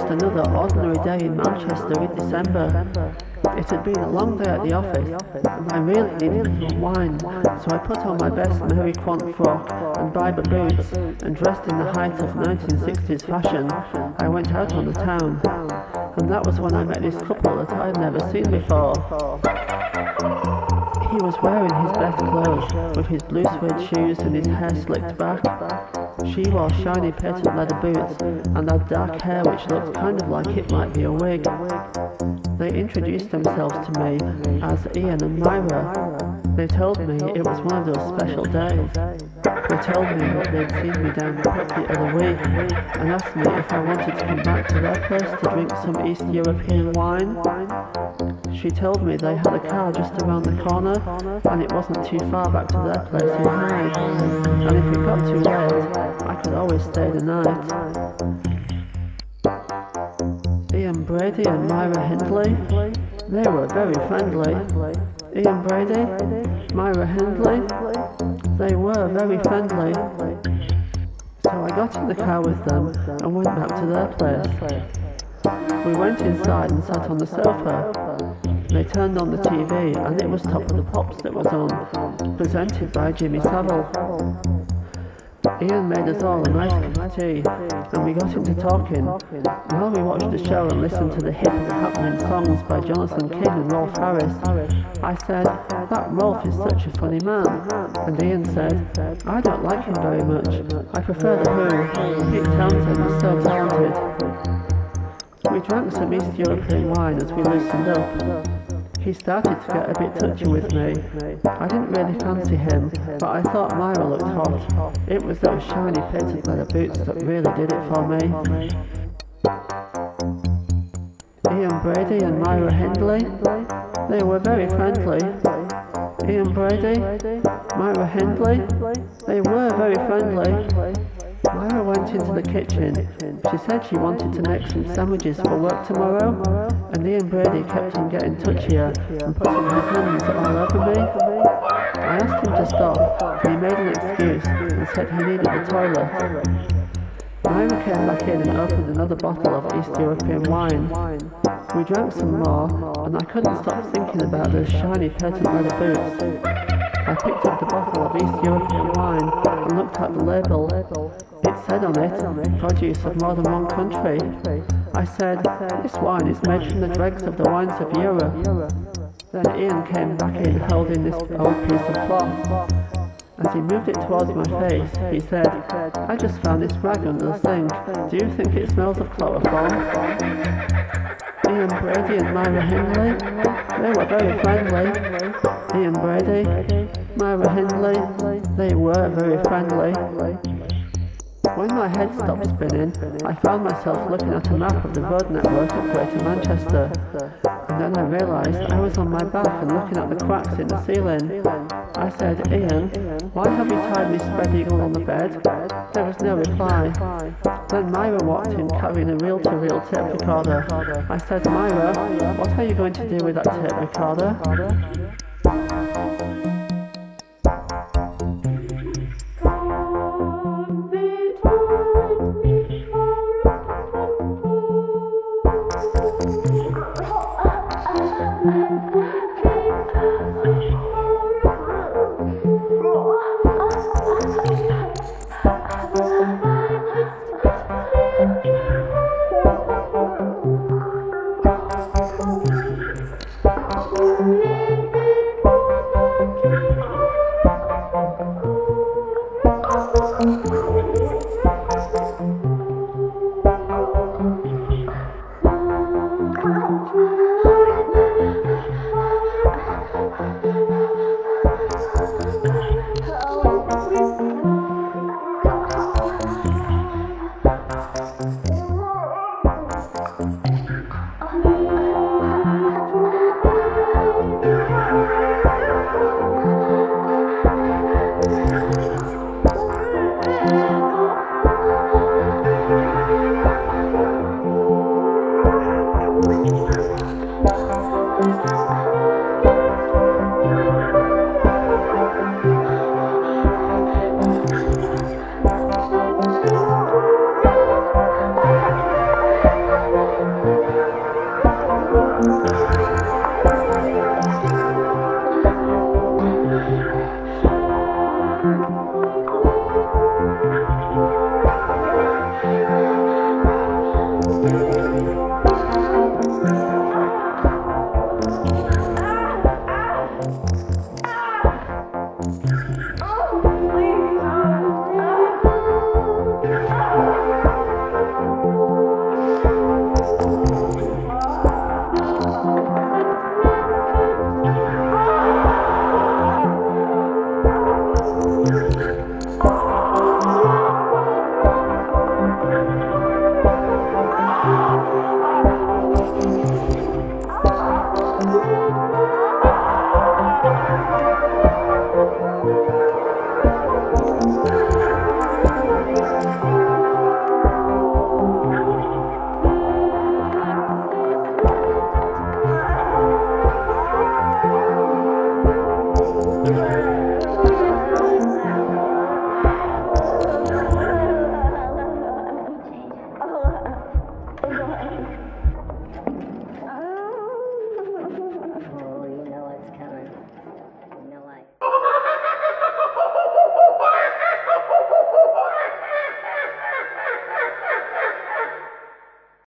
Another ordinary day in Manchester in December. It had been a long day at the office, and I really needed to unwind, so I put on my best Mary Quant frock and Bible boots, and dressed in the height of 1960s fashion, I went out on the town. And that was when I met this couple that I had never seen before. He was wearing his best clothes, with his blue suede shoes and his hair slicked back. She wore shiny patent leather boots and had dark hair which looked kind of like it might be a wig. They introduced themselves to me as Ian and Myra. They told me it was one of those special days. They told me that they'd seen me down the pub the other week and asked me if I wanted to come back to their place to drink some East European wine. She told me they had a car just around the corner and it wasn't too far back to their place in Hyde, and if it got too late I could always stay the night. Ian Brady and Myra Hindley, they were very friendly. Ian Brady, Myra Hindley, they were very friendly. So I got in the car with them and went back to their place. We went inside and sat on the sofa. They turned on the TV and it was Top of the Pops that was on, presented by Jimmy Savile. Ian made us all a nice cup of tea, and we got into talking while we watched the show and listened to the hip and happening songs by Jonathan King and Rolf Harris. I said, "That Rolf is such a funny man," and Ian said, "I don't like him very much. I prefer the Who. Pete Townsend is so talented." We drank some East European wine as we loosened up. He started to get a bit touchy with me. I didn't really fancy him, but I thought Myra looked hot. It was those shiny patent leather boots that really did it for me. Ian Brady and Myra Hindley, they were very friendly. Ian Brady, Myra Hindley, they were very friendly. Myra went into the kitchen. She said she wanted to make some sandwiches for work tomorrow, and Ian Brady kept on getting touchier and putting his hands all over me. I asked him to stop, and he made an excuse and said he needed the toilet. Myra came back in and opened another bottle of East European wine. We drank some more, and I couldn't stop thinking about those shiny patent leather boots. I picked up the bottle of East European wine and looked at the label. It said on it, "Produce of more than one country." I said, "This wine is made from the dregs of the wines of Europe." Then Ian came back in holding this old piece of cloth. As he moved it towards my face, he said, "I just found this rag under the sink. Do you think it smells of chloroform?" Ian Brady and Myra Hindley, they were very friendly. Ian Brady, Myra Hindley, they were very friendly. When my head stopped spinning, I found myself looking at a map of the road network of Greater Manchester, and then I realised I was on my back and looking at the cracks in the ceiling. I said, "Ian, why have you tied me spread eagle on the bed?" There was no reply. Then Myra walked in carrying a reel-to-reel tape recorder. I said, "Myra, what are you going to do with that tape recorder?"